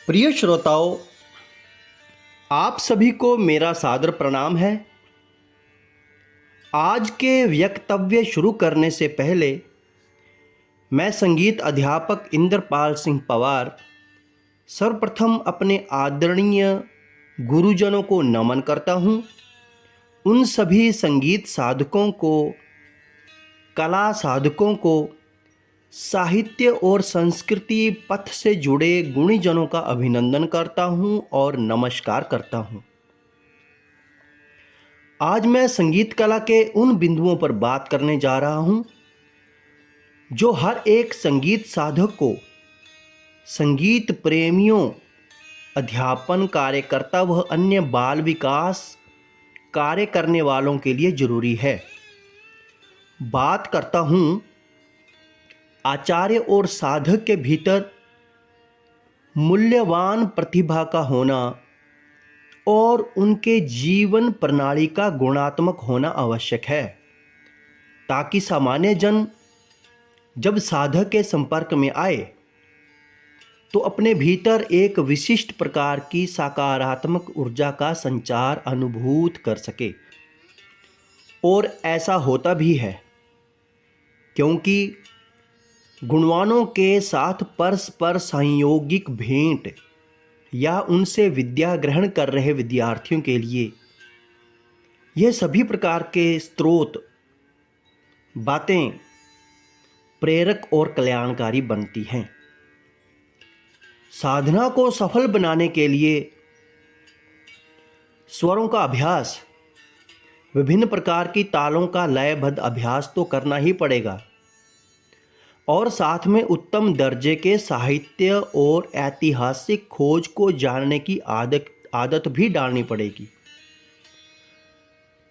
प्रिय श्रोताओं, आप सभी को मेरा सादर प्रणाम है। आज के वक्तव्य शुरू करने से पहले मैं संगीत अध्यापक इंद्रपाल सिंह पवार सर्वप्रथम अपने आदरणीय गुरुजनों को नमन करता हूँ। उन सभी संगीत साधकों को, कला साधकों को, साहित्य और संस्कृति पथ से जुड़े गुणीजनों का अभिनंदन करता हूँ और नमस्कार करता हूँ। आज मैं संगीत कला के उन बिंदुओं पर बात करने जा रहा हूँ जो हर एक संगीत साधक को, संगीत प्रेमियों, अध्यापन कार्यकर्ता व अन्य बाल विकास कार्य करने वालों के लिए जरूरी है। बात करता हूँ आचार्य और साधक के भीतर मूल्यवान प्रतिभा का होना और उनके जीवन प्रणाली का गुणात्मक होना आवश्यक है, ताकि सामान्य जन जब साधक के संपर्क में आए तो अपने भीतर एक विशिष्ट प्रकार की सकारात्मक ऊर्जा का संचार अनुभूत कर सके। और ऐसा होता भी है, क्योंकि गुणवानों के साथ परस्पर संयोगिक भेंट या उनसे विद्या ग्रहण कर रहे विद्यार्थियों के लिए यह सभी प्रकार के स्रोत बातें प्रेरक और कल्याणकारी बनती हैं। साधना को सफल बनाने के लिए स्वरों का अभ्यास, विभिन्न प्रकार की तालों का लयबद्ध अभ्यास तो करना ही पड़ेगा और साथ में उत्तम दर्जे के साहित्य और ऐतिहासिक खोज को जानने की आदत भी डालनी पड़ेगी।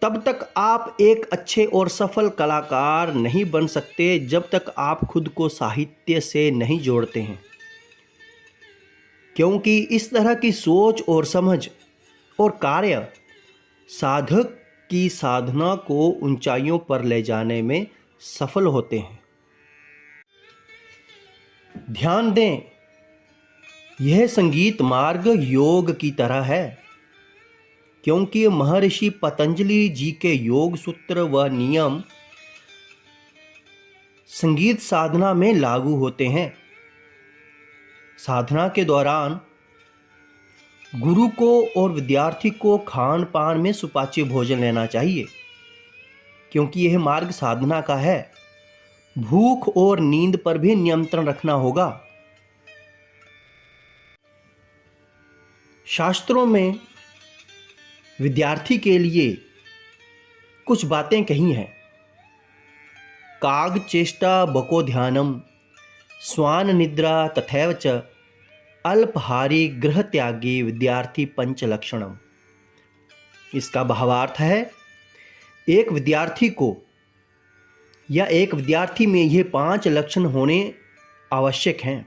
तब तक आप एक अच्छे और सफल कलाकार नहीं बन सकते जब तक आप खुद को साहित्य से नहीं जोड़ते हैं, क्योंकि इस तरह की सोच और समझ और कार्य साधक की साधना को ऊंचाइयों पर ले जाने में सफल होते हैं। ध्यान दें, यह संगीत मार्ग योग की तरह है, क्योंकि महर्षि पतंजलि जी के योग सूत्र व नियम संगीत साधना में लागू होते हैं। साधना के दौरान गुरु को और विद्यार्थी को खान पान में सुपाच्य भोजन लेना चाहिए, क्योंकि यह मार्ग साधना का है। भूख और नींद पर भी नियंत्रण रखना होगा। शास्त्रों में विद्यार्थी के लिए कुछ बातें कही हैं। काग चेष्टा बको ध्यानम, स्वान निद्रा तथैव च, अल्पहारी गृह त्यागी विद्यार्थी पंच लक्षणम। इसका भावार्थ है, एक विद्यार्थी को या एक विद्यार्थी में ये 5 लक्षण होने आवश्यक हैं।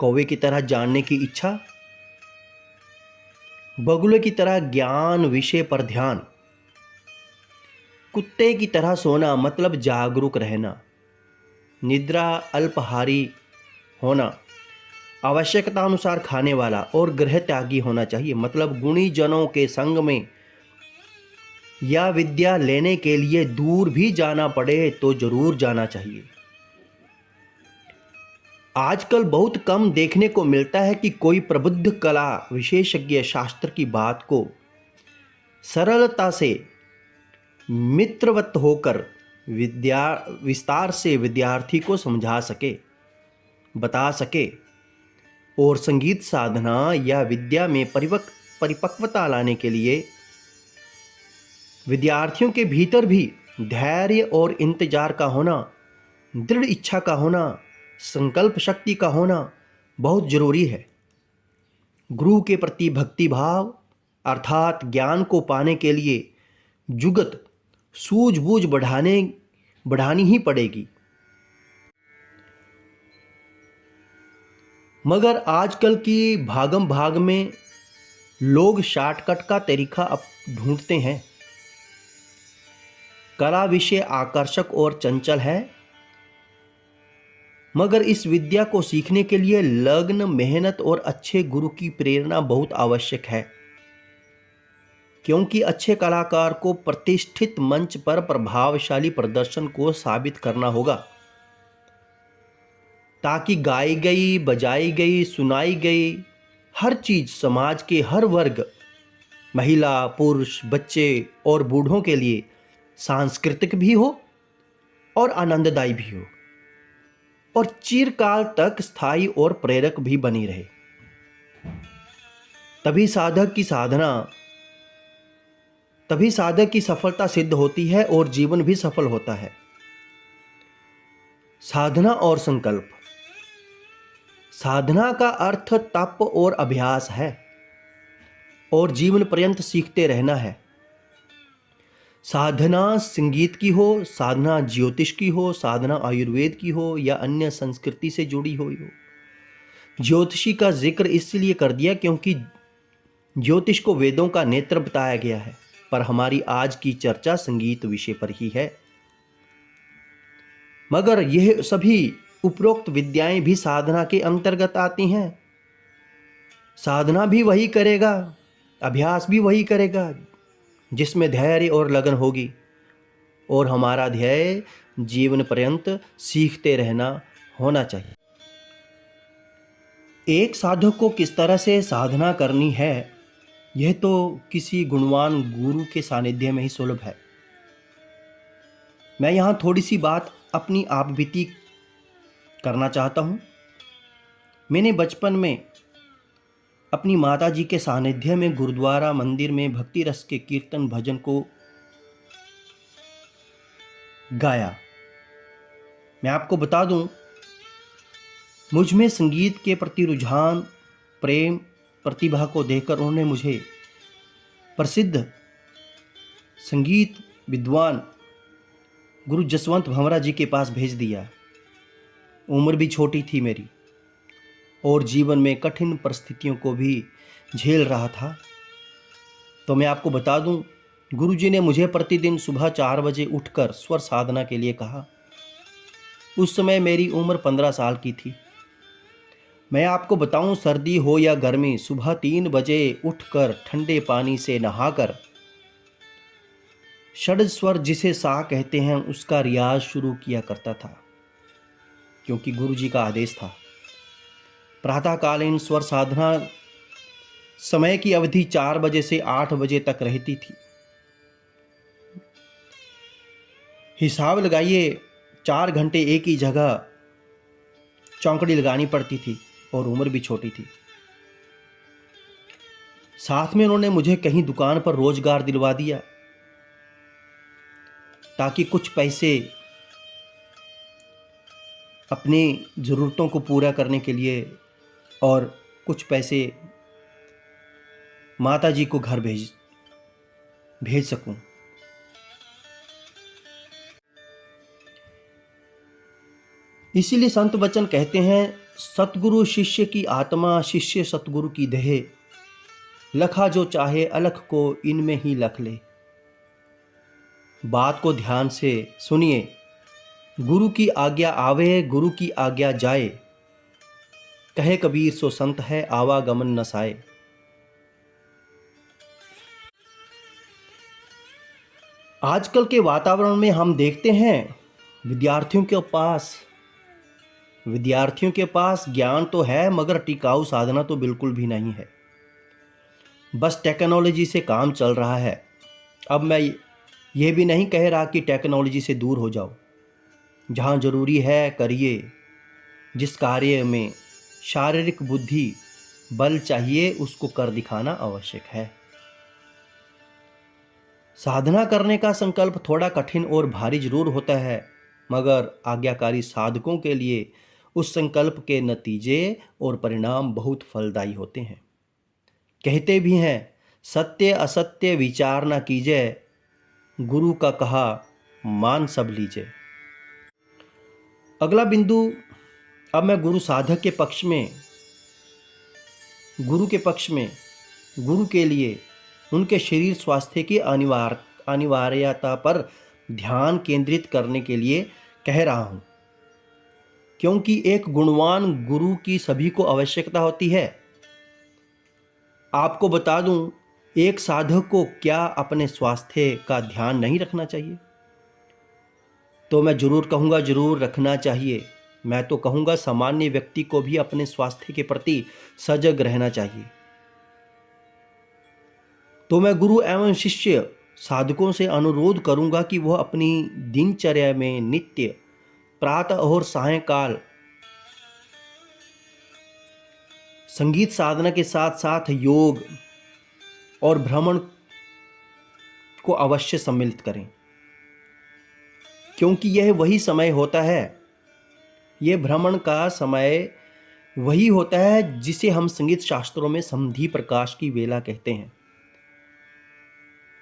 कौवे की तरह जानने की इच्छा, बगुले की तरह ज्ञान विषय पर ध्यान, कुत्ते की तरह सोना मतलब जागरूक रहना, निद्रा अल्पहारी होना, आवश्यकता अनुसार खाने वाला, और गृह त्यागी होना चाहिए मतलब गुणी जनों के संग में या विद्या लेने के लिए दूर भी जाना पड़े तो जरूर जाना चाहिए। आजकल बहुत कम देखने को मिलता है कि कोई प्रबुद्ध कला विशेषज्ञ शास्त्र की बात को सरलता से मित्रवत होकर विस्तार से विद्यार्थी को समझा सके, बता सके और संगीत साधना या विद्या में परिपक्वता लाने के लिए विद्यार्थियों के भीतर भी धैर्य और इंतजार का होना, दृढ़ इच्छा का होना, संकल्प शक्ति का होना बहुत जरूरी है। गुरु के प्रति भक्ति भाव अर्थात ज्ञान को पाने के लिए जुगत सूझबूझ बढ़ानी ही पड़ेगी। मगर आजकल की भागम भाग में लोग शॉर्टकट का तरीका ढूंढते हैं। कला विषय आकर्षक और चंचल है, मगर इस विद्या को सीखने के लिए लगन, मेहनत और अच्छे गुरु की प्रेरणा बहुत आवश्यक है, क्योंकि अच्छे कलाकार को प्रतिष्ठित मंच पर प्रभावशाली प्रदर्शन को साबित करना होगा, ताकि गाई गई, बजाई गई, सुनाई गई हर चीज समाज के हर वर्ग, महिला, पुरुष, बच्चे और बूढ़ों के लिए सांस्कृतिक भी हो और आनंददायी भी हो और चिरकाल तक स्थायी और प्रेरक भी बनी रहे। तभी साधक की सफलता सिद्ध होती है और जीवन भी सफल होता है। साधना और संकल्प। साधना का अर्थ तप और अभ्यास है और जीवन पर्यंत सीखते रहना है। साधना संगीत की हो, साधना ज्योतिष की हो, साधना आयुर्वेद की हो या अन्य संस्कृति से जुड़ी हुई हो। ज्योतिषी का जिक्र इसलिए कर दिया क्योंकि ज्योतिष को वेदों का नेत्र बताया गया है, पर हमारी आज की चर्चा संगीत विषय पर ही है। मगर यह सभी उपरोक्त विद्याएं भी साधना के अंतर्गत आती हैं। साधना भी वही करेगा, अभ्यास भी वही करेगा जिसमें धैर्य और लगन होगी, और हमारा ध्येय जीवन पर्यंत सीखते रहना होना चाहिए। एक साधक को किस तरह से साधना करनी है, यह तो किसी गुणवान गुरु के सानिध्य में ही सुलभ है। मैं यहाँ थोड़ी सी बात अपनी आप बीती करना चाहता हूँ। मैंने बचपन में अपनी माता जी के सानिध्य में गुरुद्वारा मंदिर में भक्ति रस के कीर्तन भजन को गाया। मैं आपको बता दूं, मुझ में संगीत के प्रति रुझान, प्रेम, प्रतिभा को देखकर उन्होंने मुझे प्रसिद्ध संगीत विद्वान गुरु जसवंत भंवरा जी के पास भेज दिया। उम्र भी छोटी थी मेरी और जीवन में कठिन परिस्थितियों को भी झेल रहा था। तो मैं आपको बता दूं, गुरुजी ने मुझे प्रतिदिन सुबह 4 बजे उठकर स्वर साधना के लिए कहा। उस समय मेरी उम्र 15 साल की थी। मैं आपको बताऊं, सर्दी हो या गर्मी, सुबह 3 बजे उठकर ठंडे पानी से नहाकर षड स्वर जिसे सा कहते हैं उसका रियाज शुरू किया करता था, क्योंकि गुरुजी का आदेश था। प्रातःकालीन स्वर साधना समय की अवधि 4 बजे से 8 बजे तक रहती थी। हिसाब लगाइए, 4 घंटे एक ही जगह चौकड़ी लगानी पड़ती थी और उम्र भी छोटी थी। साथ में उन्होंने मुझे कहीं दुकान पर रोजगार दिलवा दिया, ताकि कुछ पैसे अपनी ज़रूरतों को पूरा करने के लिए और कुछ पैसे माता जी को घर भेज सकूं। इसीलिए संत वचन कहते हैं, सतगुरु शिष्य की आत्मा, शिष्य सतगुरु की देह, लखा जो चाहे अलख को इनमें ही लख ले। बात को ध्यान से सुनिए। गुरु की आज्ञा आवे, गुरु की आज्ञा जाए, कहे कबीर सो संत है, आवागमन न साए। आजकल के वातावरण में हम देखते हैं विद्यार्थियों के पास ज्ञान तो है, मगर टिकाऊ साधना तो बिल्कुल भी नहीं है। बस टेक्नोलॉजी से काम चल रहा है। अब मैं यह भी नहीं कह रहा कि टेक्नोलॉजी से दूर हो जाओ। जहाँ जरूरी है करिए। जिस कार्य में शारीरिक बुद्धि बल चाहिए उसको कर दिखाना आवश्यक है। साधना करने का संकल्प थोड़ा कठिन और भारी जरूर होता है, मगर आज्ञाकारी साधकों के लिए उस संकल्प के नतीजे और परिणाम बहुत फलदायी होते हैं। कहते भी हैं, सत्य असत्य विचार न कीजिए, गुरु का कहा मान सब लीजिए। अगला बिंदु, अब मैं गुरु के पक्ष में गुरु के लिए उनके शरीर स्वास्थ्य की अनिवार्यता पर ध्यान केंद्रित करने के लिए कह रहा हूँ। क्योंकि एक गुणवान गुरु की सभी को आवश्यकता होती है। आपको बता दूं, एक साधक को क्या अपने स्वास्थ्य का ध्यान नहीं रखना चाहिए? तो मैं जरूर कहूँगा, जरूर रखना चाहिए। मैं तो कहूँगा सामान्य व्यक्ति को भी अपने स्वास्थ्य के प्रति सजग रहना चाहिए। तो मैं गुरु एवं शिष्य साधकों से अनुरोध करूँगा कि वह अपनी दिनचर्या में नित्य प्रातः और सायंकाल संगीत साधना के साथ साथ योग और भ्रमण को अवश्य सम्मिलित करें, क्योंकि यह वही समय होता है, यह भ्रमण का समय वही होता है जिसे हम संगीत शास्त्रों में संधि प्रकाश की वेला कहते हैं।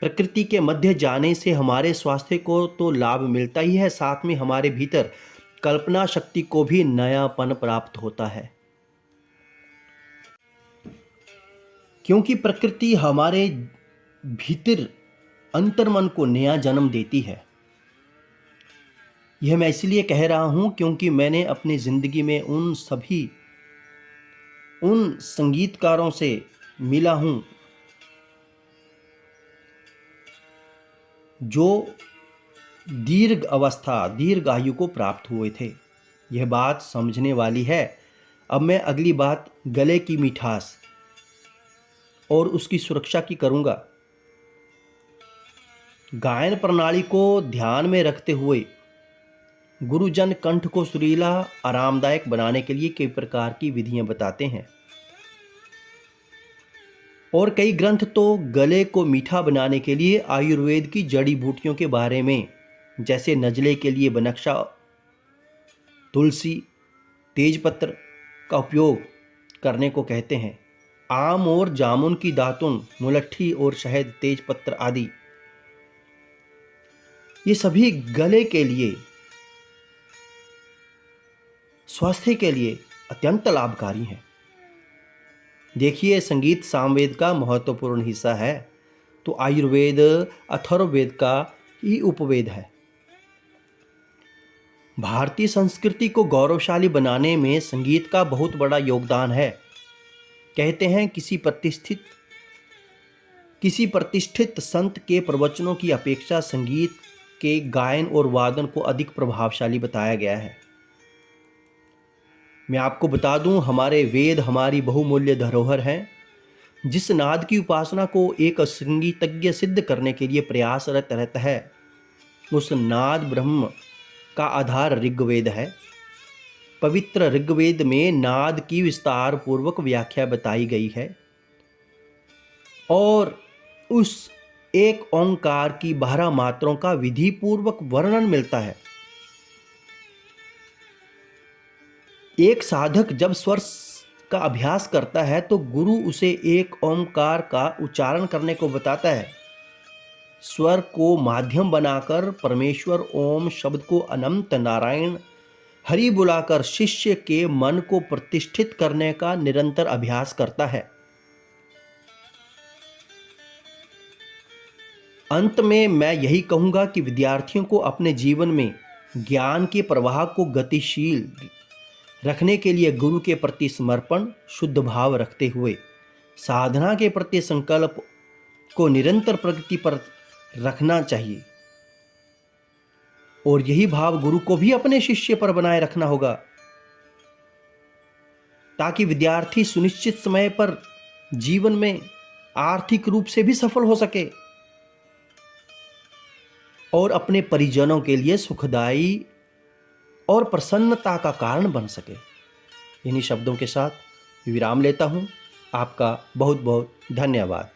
प्रकृति के मध्य जाने से हमारे स्वास्थ्य को तो लाभ मिलता ही है, साथ में हमारे भीतर कल्पना शक्ति को भी नयापन प्राप्त होता है, क्योंकि प्रकृति हमारे भीतर अंतर्मन को नया जन्म देती है। यह मैं इसलिए कह रहा हूं क्योंकि मैंने अपनी जिंदगी में उन संगीतकारों से मिला हूं जो दीर्घ आयु को प्राप्त हुए थे। यह बात समझने वाली है। अब मैं अगली बात गले की मिठास और उसकी सुरक्षा की करूंगा। गायन प्रणाली को ध्यान में रखते हुए गुरुजन कंठ को सुरीला आरामदायक बनाने के लिए कई प्रकार की विधियां बताते हैं, और कई ग्रंथ तो गले को मीठा बनाने के लिए आयुर्वेद की जड़ी बूटियों के बारे में, जैसे नजले के लिए बनक्शा, तुलसी, तेजपत्र का उपयोग करने को कहते हैं। आम और जामुन की दातुन, मुलट्ठी और शहद, तेजपत्र आदि ये सभी गले के लिए, स्वास्थ्य के लिए अत्यंत लाभकारी हैं। देखिए, संगीत सामवेद का महत्वपूर्ण हिस्सा है, तो आयुर्वेद अथर्ववेद का ही उपवेद है। भारतीय संस्कृति को गौरवशाली बनाने में संगीत का बहुत बड़ा योगदान है। कहते हैं किसी प्रतिष्ठित संत के प्रवचनों की अपेक्षा संगीत के गायन और वादन को अधिक प्रभावशाली बताया गया है। मैं आपको बता दूं, हमारे वेद हमारी बहुमूल्य धरोहर हैं। जिस नाद की उपासना को एक संगीतज्ञ सिद्ध करने के लिए प्रयासरत रहता है, उस नाद ब्रह्म का आधार ऋग्वेद है। पवित्र ऋग्वेद में नाद की विस्तार पूर्वक व्याख्या बताई गई है और उस एक ओंकार की 12 मात्राओं का विधि पूर्वक वर्णन मिलता है। एक साधक जब स्वर का अभ्यास करता है तो गुरु उसे एक ओंकार का उच्चारण करने को बताता है। स्वर को माध्यम बनाकर परमेश्वर ओम शब्द को अनंत नारायण हरि बुलाकर शिष्य के मन को प्रतिष्ठित करने का निरंतर अभ्यास करता है। अंत में मैं यही कहूंगा कि विद्यार्थियों को अपने जीवन में ज्ञान के प्रवाह को गतिशील रखने के लिए गुरु के प्रति समर्पण, शुद्ध भाव रखते हुए साधना के प्रति संकल्प को निरंतर प्रगति पर रखना चाहिए, और यही भाव गुरु को भी अपने शिष्य पर बनाए रखना होगा, ताकि विद्यार्थी सुनिश्चित समय पर जीवन में आर्थिक रूप से भी सफल हो सके और अपने परिजनों के लिए सुखदायी और प्रसन्नता का कारण बन सके। इन्हीं शब्दों के साथ विराम लेता हूं। आपका बहुत बहुत धन्यवाद।